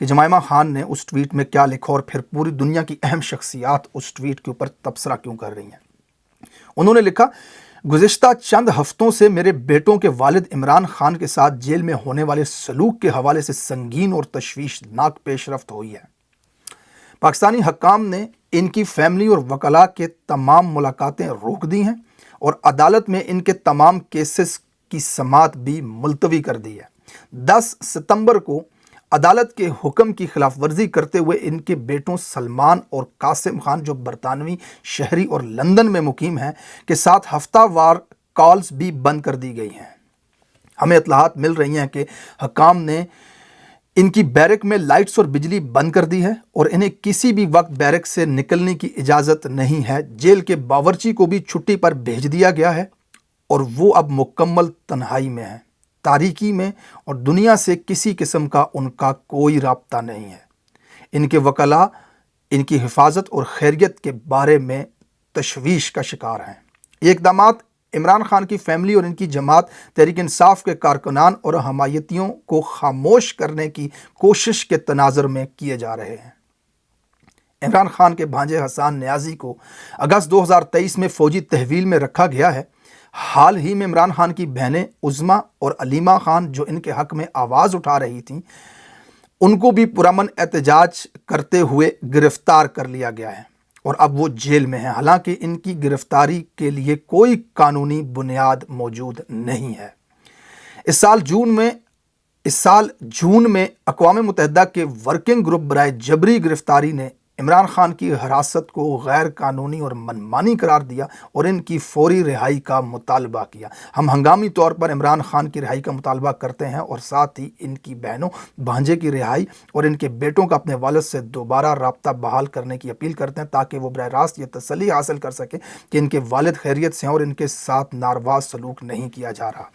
کہ جمائمہ خان نے اس ٹویٹ میں کیا لکھا اور پھر پوری دنیا کی اہم شخصیات اس ٹویٹ کے اوپر تبصرہ کیوں کر رہی ہیں۔ انہوں نے لکھا، گزشتہ چند ہفتوں سے میرے بیٹوں کے والد عمران خان کے ساتھ جیل میں ہونے والے سلوک کے حوالے سے سنگین اور تشویشناک پیش رفت ہوئی ہے۔ پاکستانی حکام نے ان کی فیملی اور وکلاء کے تمام ملاقاتیں روک دی ہیں اور عدالت میں ان کے تمام کیسز کی سماعت بھی ملتوی کر دی ہے۔ 10 ستمبر کو عدالت کے حکم کی خلاف ورزی کرتے ہوئے ان کے بیٹوں سلمان اور قاسم خان، جو برطانوی شہری اور لندن میں مقیم ہیں، کے ساتھ ہفتہ وار کالز بھی بند کر دی گئی ہیں۔ ہمیں اطلاعات مل رہی ہیں کہ حکام نے ان کی بیرک میں لائٹس اور بجلی بند کر دی ہے اور انہیں کسی بھی وقت بیرک سے نکلنے کی اجازت نہیں ہے۔ جیل کے باورچی کو بھی چھٹی پر بھیج دیا گیا ہے اور وہ اب مکمل تنہائی میں ہیں، تاریکی میں، اور دنیا سے کسی قسم کا ان کا کوئی رابطہ نہیں ہے۔ ان کے وکلاء ان کی حفاظت اور خیریت کے بارے میں تشویش کا شکار ہیں۔ یہ اقدامات عمران خان کی فیملی اور ان کی جماعت تحریک انصاف کے کارکنان اور حمایتیوں کو خاموش کرنے کی کوشش کے تناظر میں کیے جا رہے ہیں۔ عمران خان کے بھانجے حسان نیازی کو اگست 2023 میں فوجی تحویل میں رکھا گیا ہے۔ حال ہی میں عمران خان کی بہنیں عظمیٰ اور علیمہ خان، جو ان کے حق میں آواز اٹھا رہی تھیں، ان کو بھی پرامن احتجاج کرتے ہوئے گرفتار کر لیا گیا ہے اور اب وہ جیل میں ہیں، حالانکہ ان کی گرفتاری کے لیے کوئی قانونی بنیاد موجود نہیں ہے۔ اس سال جون میں اقوام متحدہ کے ورکنگ گروپ برائے جبری گرفتاری نے عمران خان کی حراست کو غیر قانونی اور منمانی قرار دیا اور ان کی فوری رہائی کا مطالبہ کیا۔ ہم ہنگامی طور پر عمران خان کی رہائی کا مطالبہ کرتے ہیں اور ساتھ ہی ان کی بہنوں، بھانجے کی رہائی اور ان کے بیٹوں کا اپنے والد سے دوبارہ رابطہ بحال کرنے کی اپیل کرتے ہیں، تاکہ وہ براہ راست یہ تسلی حاصل کر سکیں کہ ان کے والد خیریت سے ہیں اور ان کے ساتھ ناروا سلوک نہیں کیا جا رہا۔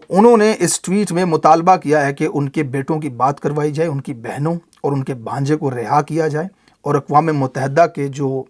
انہوں نے اس ٹویٹ میں مطالبہ کیا ہے کہ ان کے بیٹوں کی بات کروائی جائے، ان کی بہنوں اور ان کے بھانجے کو رہا کیا جائے، اور اقوام متحدہ کے جو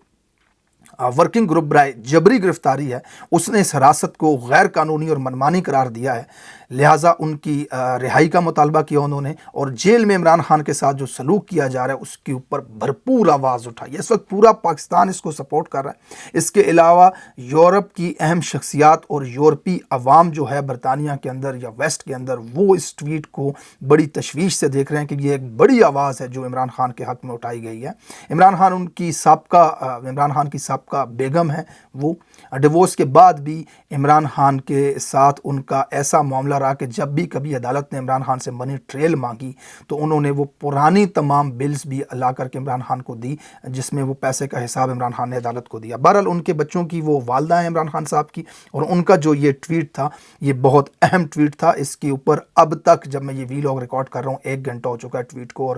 ورکنگ گروپ برائے جبری گرفتاری ہے، اس نے اس حراست کو غیر قانونی اور منمانی قرار دیا ہے، لہٰذا ان کی رہائی کا مطالبہ کیا انہوں نے، اور جیل میں عمران خان کے ساتھ جو سلوک کیا جا رہا ہے اس کے اوپر بھرپور آواز اٹھائی ہے۔ اس وقت پورا پاکستان اس کو سپورٹ کر رہا ہے۔ اس کے علاوہ یورپ کی اہم شخصیات اور یورپی عوام جو ہے برطانیہ کے اندر یا ویسٹ کے اندر، وہ اس ٹویٹ کو بڑی تشویش سے دیکھ رہے ہیں کہ یہ ایک بڑی آواز ہے جو عمران خان کے حق میں اٹھائی گئی ہے۔ عمران خان کی سابقہ بیگم ہے، وہ ڈیورس کے بعد بھی عمران خان کے ساتھ ان کا ایسا معاملہ رہا کہ جب بھی کبھی عدالت نے عمران خان سے منی ٹریل مانگی تو انہوں نے وہ پرانی تمام بلز بھی لا کر کے عمران خان کو دی، جس میں وہ پیسے کا حساب عمران خان نے عدالت کو دیا۔ بہرحال ان کے بچوں کی وہ والدہ ہیں عمران خان صاحب کی، اور ان کا جو یہ ٹویٹ تھا یہ بہت اہم ٹویٹ تھا۔ اس کے اوپر اب تک جب میں یہ ویلاگ ریکارڈ کر رہا ہوں 1 گھنٹہ ہو چکا ہے ٹویٹ کو، اور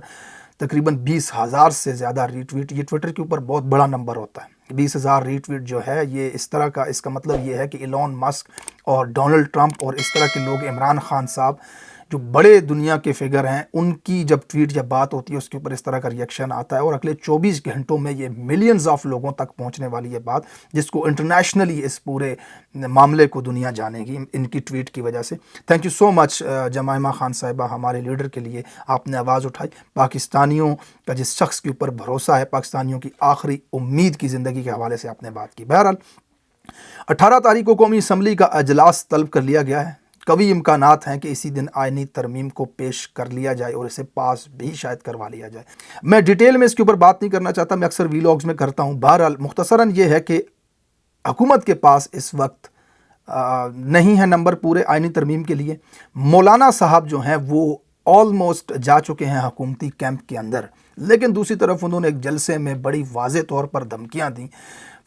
تقریباً 20,000 سے زیادہ ری ٹویٹ۔ یہ ٹویٹر کے اوپر بہت بڑا نمبر ہوتا ہے، 20,000 ری ٹویٹ جو ہے یہ اس طرح کا، اس کا مطلب یہ ہے کہ ایلون مسک اور ڈونلڈ ٹرمپ اور اس طرح کے لوگ، عمران خان صاحب جو بڑے دنیا کے فگر ہیں، ان کی جب ٹویٹ یا بات ہوتی ہے اس کے اوپر اس طرح کا ریئیکشن آتا ہے، اور اگلے 24 گھنٹوں میں یہ ملینز آف لوگوں تک پہنچنے والی ہے بات، جس کو انٹرنیشنلی اس پورے معاملے کو دنیا جانے گی ان کی ٹویٹ کی وجہ سے۔ Thank you so much Jemima Khan صاحبہ، ہمارے لیڈر کے لیے آپ نے آواز اٹھائی۔ پاکستانیوں کا جس شخص کے اوپر بھروسہ ہے، پاکستانیوں کی آخری امید کی زندگی کے حوالے سے آپ نے بات کی۔ بہرحال 18 تاریخ کو قومی اسمبلی کا اجلاس طلب کر لیا گیا ہے۔ قوی امکانات ہیں کہ اسی دن آئینی ترمیم کو پیش کر لیا جائے اور اسے پاس بھی شاید کروا لیا جائے۔ میں ڈیٹیل میں اس کے اوپر بات نہیں کرنا چاہتا، میں اکثر ویلاگز میں کرتا ہوں۔ بہرحال مختصراً یہ ہے کہ حکومت کے پاس اس وقت نہیں ہے نمبر پورے آئینی ترمیم کے لیے۔ مولانا صاحب جو ہیں وہ آلموسٹ جا چکے ہیں حکومتی کیمپ کے اندر، لیکن دوسری طرف انہوں نے ایک جلسے میں بڑی واضح طور پر دھمکیاں دیں۔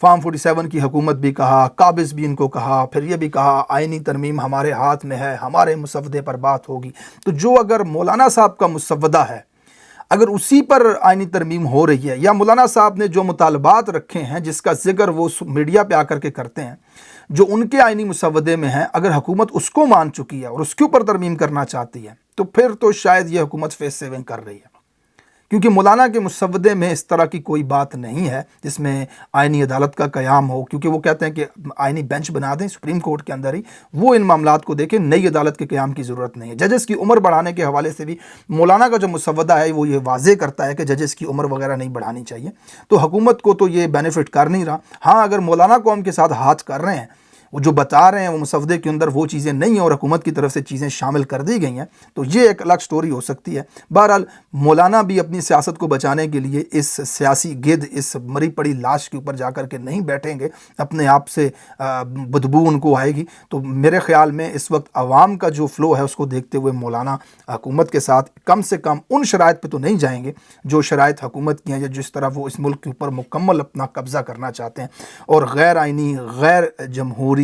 فارم 47 کی حکومت بھی کہا، قابض بھی ان کو کہا، پھر یہ بھی کہا آئینی ترمیم ہمارے ہاتھ میں ہے، ہمارے مسودے پر بات ہوگی۔ تو جو اگر مولانا صاحب کا مسودہ ہے، اگر اسی پر آئینی ترمیم ہو رہی ہے، یا مولانا صاحب نے جو مطالبات رکھے ہیں جس کا ذکر وہ میڈیا پہ آ کر کے کرتے ہیں، جو ان کے آئینی مسودے میں ہیں، اگر حکومت اس کو مان چکی ہے اور اس کے اوپر ترمیم کرنا چاہتی ہے، تو پھر تو شاید یہ حکومت فیس سیونگ کر رہی ہے، کیونکہ مولانا کے مسودے میں اس طرح کی کوئی بات نہیں ہے جس میں آئینی عدالت کا قیام ہو، کیونکہ وہ کہتے ہیں کہ آئینی بینچ بنا دیں سپریم کورٹ کے اندر ہی، وہ ان معاملات کو دیکھیں، نئی عدالت کے قیام کی ضرورت نہیں ہے۔ ججز کی عمر بڑھانے کے حوالے سے بھی مولانا کا جو مسودہ ہے وہ یہ واضح کرتا ہے کہ ججز کی عمر وغیرہ نہیں بڑھانی چاہیے، تو حکومت کو تو یہ بینیفٹ کر نہیں رہا۔ ہاں اگر مولانا قوم کے ساتھ ہاتھ کر رہے ہیں، وہ جو بتا رہے ہیں وہ مسودے کے اندر وہ چیزیں نہیں ہیں اور حکومت کی طرف سے چیزیں شامل کر دی گئی ہیں، تو یہ ایک الگ سٹوری ہو سکتی ہے۔ بہرحال مولانا بھی اپنی سیاست کو بچانے کے لیے اس سیاسی گدھ، اس مری پڑی لاش کے اوپر جا کر کے نہیں بیٹھیں گے، اپنے آپ سے بدبو ان کو آئے گی۔ تو میرے خیال میں اس وقت عوام کا جو فلو ہے اس کو دیکھتے ہوئے مولانا حکومت کے ساتھ کم سے کم ان شرائط پہ تو نہیں جائیں گے جو شرائط حکومت کی ہیں، یا جس طرح وہ اس ملک کے اوپر مکمل اپنا قبضہ کرنا چاہتے ہیں اور غیر آئینی، غیر جمہوری،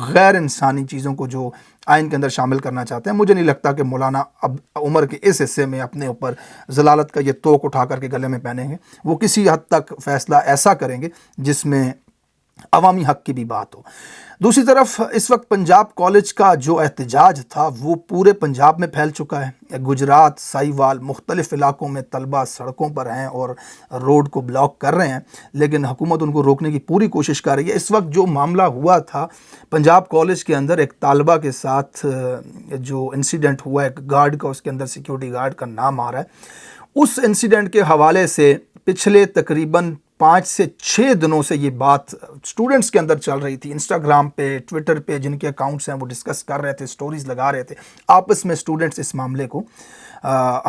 غیر انسانی چیزوں کو جو آئین کے اندر شامل کرنا چاہتے ہیں۔ مجھے نہیں لگتا کہ مولانا اب عمر کے اس حصے میں اپنے اوپر ضلالت کا یہ توق اٹھا کر کے گلے میں پہنیں گے۔ وہ کسی حد تک فیصلہ ایسا کریں گے جس میں عوامی حق کی بھی بات ہو۔ دوسری طرف اس وقت پنجاب کالج کا جو احتجاج تھا وہ پورے پنجاب میں پھیل چکا ہے۔ گجرات، سائیوال، مختلف علاقوں میں طلبہ سڑکوں پر ہیں اور روڈ کو بلاک کر رہے ہیں، لیکن حکومت ان کو روکنے کی پوری کوشش کر رہی ہے۔ اس وقت جو معاملہ ہوا تھا پنجاب کالج کے اندر، ایک طالبہ کے ساتھ جو انسیڈنٹ ہوا ہے، ایک گارڈ کا، اس کے اندر سیکیورٹی گارڈ کا نام آ رہا ہے، اس انسیڈنٹ کے حوالے سے پچھلے تقریباً 5 سے 6 دنوں سے یہ بات سٹوڈنٹس کے اندر چل رہی تھی۔ انسٹاگرام پہ، ٹویٹر پہ جن کے اکاؤنٹس ہیں وہ ڈسکس کر رہے تھے، سٹوریز لگا رہے تھے، آپس میں سٹوڈنٹس اس معاملے کو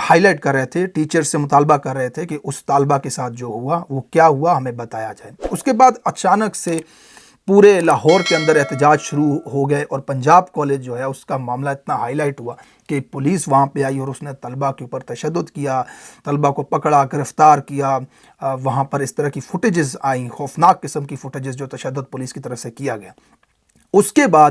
ہائی لائٹ کر رہے تھے، ٹیچر سے مطالبہ کر رہے تھے کہ اس طالبہ کے ساتھ جو ہوا وہ کیا ہوا ہمیں بتایا جائے۔ اس کے بعد اچانک سے پورے لاہور کے اندر احتجاج شروع ہو گئے اور پنجاب کالج جو ہے اس کا معاملہ اتنا ہائی لائٹ ہوا کہ پولیس وہاں پہ آئی اور اس نے طلبہ کے اوپر تشدد کیا، طلبہ کو پکڑا، گرفتار کیا۔ وہاں پر اس طرح کی فوٹیجز آئیں، خوفناک قسم کی فوٹیجز جو تشدد پولیس کی طرف سے کیا گیا۔ اس کے بعد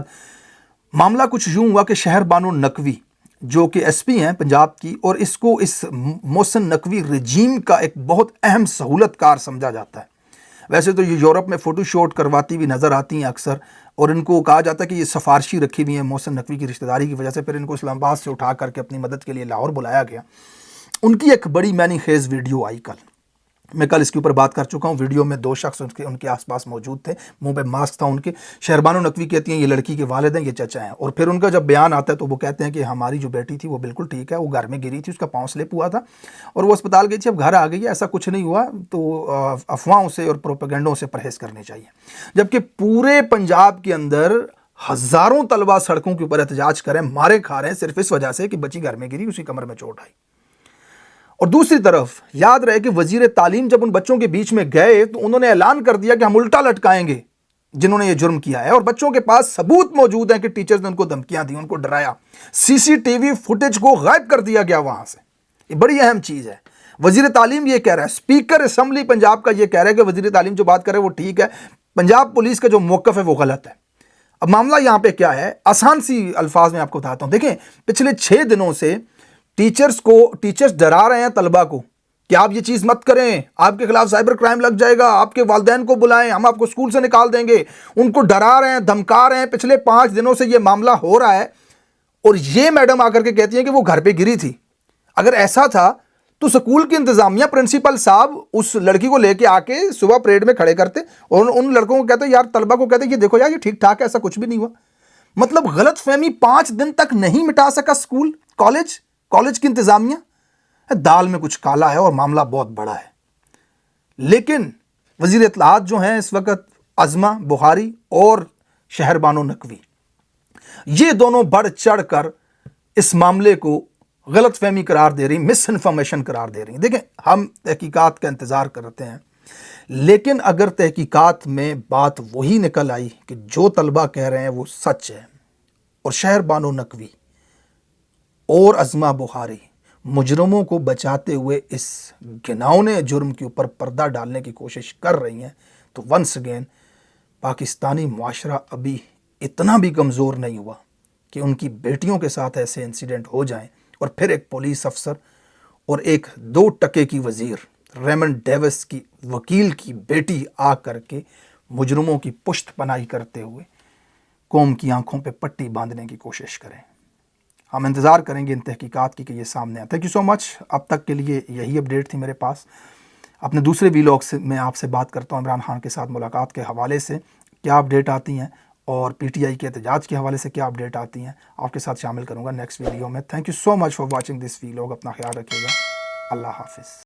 معاملہ کچھ یوں ہوا کہ شہر بانو نقوی جو کہ ایس پی ہیں پنجاب کی، اور اس کو اس محسن نقوی رجیم کا ایک بہت اہم سہولت کار سمجھا جاتا ہے۔ ویسے تو یہ یورپ میں فوٹو شوٹ کرواتی ہوئی نظر آتی ہیں اکثر، اور ان کو کہا جاتا ہے کہ یہ سفارشی رکھی ہوئی ہیں محسن نقوی کی رشتہ داری کی وجہ سے، پھر ان کو اسلام آباد سے اٹھا کر کے اپنی مدد کے لیے لاہور بلایا گیا۔ ان کی ایک بڑی معنی خیز ویڈیو آئی کل، میں کل اس کے اوپر بات کر چکا ہوں۔ ویڈیو میں 2 شخص ان کے آس پاس موجود تھے، منہ پہ ماسک تھا ان کے۔ شہربانو نقوی کہتی ہیں یہ لڑکی کے والد ہیں، یہ چچا ہیں، اور پھر ان کا جب بیان آتا ہے تو وہ کہتے ہیں کہ ہماری جو بیٹی تھی وہ بالکل ٹھیک ہے، وہ گھر میں گری تھی، اس کا پاؤں سلپ ہوا تھا اور وہ اسپتال گئی تھی، اب گھر آ گئی ہے، ایسا کچھ نہیں ہوا۔ تو افواہوں سے اور پروپیگنڈوں سے پرہیز کرنی چاہیے۔ جبکہ پورے پنجاب کے اندر ہزاروں طلبہ سڑکوں کے اوپر احتجاج کریں، مارے کھا رہے ہیں صرف اس وجہ سے کہ بچی گھر میں گری، اسی کمر میں چوٹ آئی۔ اور دوسری طرف یاد رہے کہ وزیر تعلیم جب ان بچوں کے بیچ میں گئے تو انہوں نے اعلان کر دیا کہ ہم الٹا لٹکائیں گے جنہوں نے یہ جرم کیا ہے، اور بچوں کے پاس ثبوت موجود ہیں کہ ٹیچرز نے ان کو دھمکیاں دی، ان کو ڈرایا، سی ٹی وی فوٹیج کو غائب کر دیا گیا وہاں سے۔ یہ بڑی اہم چیز ہے۔ وزیر تعلیم یہ کہہ رہا ہے، اسپیکر اسمبلی پنجاب کا یہ کہہ رہا ہے کہ وزیر تعلیم جو بات کر رہے ہیں وہ ٹھیک ہے، پنجاب پولیس کا جو موقف ہے وہ غلط ہے۔ اب معاملہ یہاں پہ کیا ہے، آسان سی الفاظ میں آپ کو بتاتا ہوں۔ دیکھیں پچھلے 6 دنوں سے ٹیچرز ڈرا رہے ہیں طلبہ کو کہ آپ یہ چیز مت کریں، آپ کے خلاف سائبر کرائم لگ جائے گا، آپ کے والدین کو بلائیں، ہم آپ کو اسکول سے نکال دیں گے۔ ان کو ڈرا رہے ہیں، دھمکا رہے ہیں۔ پچھلے 5 دنوں سے یہ معاملہ ہو رہا ہے اور یہ میڈم آ کر کے کہتی ہیں کہ وہ گھر پہ گری تھی۔ اگر ایسا تھا تو سکول کی انتظامیہ، پرنسپل صاحب اس لڑکی کو لے کے آ کے صبح پریڈ میں کھڑے کرتے اور ان لڑکوں کو کہتے یار، طلبہ کو کہتے یہ دیکھو یار یہ ٹھیک ٹھاک ہے، ایسا کچھ بھی نہیں ہوا۔ مطلب غلط فہمی 5 دن تک نہیں مٹا سکا سکول، کالج کی انتظامیہ۔ دال میں کچھ کالا ہے اور معاملہ بہت بڑا ہے۔ لیکن وزیر اطلاعات جو ہیں اس وقت، عظمہ بخاری اور شہربانو نقوی، یہ دونوں بڑھ چڑھ کر اس معاملے کو غلط فہمی قرار دے رہی، مس انفارمیشن قرار دے رہی ہیں۔ دیکھیں ہم تحقیقات کا انتظار کرتے ہیں، لیکن اگر تحقیقات میں بات وہی نکل آئی کہ جو طلبہ کہہ رہے ہیں وہ سچ ہے، اور شہربانو نقوی اور عظمہ بخاری مجرموں کو بچاتے ہوئے اس گھناؤنے جرم کے اوپر پردہ ڈالنے کی کوشش کر رہی ہیں، تو ونس اگین پاکستانی معاشرہ ابھی اتنا بھی کمزور نہیں ہوا کہ ان کی بیٹیوں کے ساتھ ایسے انسیڈنٹ ہو جائیں، اور پھر ایک پولیس افسر اور ایک 2 ٹکے کی وزیر ریمنڈ ڈیوس کی وکیل کی بیٹی آ کر کے مجرموں کی پشت پناہی کرتے ہوئے قوم کی آنکھوں پہ پٹی باندھنے کی کوشش کریں۔ ہم انتظار کریں گے ان تحقیقات کی کہ یہ سامنے آئے. تھینک یو سو مچ. اب تک کے لیے یہی اپڈیٹ تھی میرے پاس. اپنے دوسرے ویلاگ سے میں آپ سے بات کرتا ہوں عمران خان کے ساتھ ملاقات کے حوالے سے کیا اپڈیٹ آتی ہیں اور پی ٹی آئی کے احتجاج کے حوالے سے کیا اپڈیٹ آتی ہیں آپ کے ساتھ شامل کروں گا نیکسٹ ویڈیو میں. Thank you so much for watching this vlog. اپنا خیال رکھیے گا. اللہ حافظ.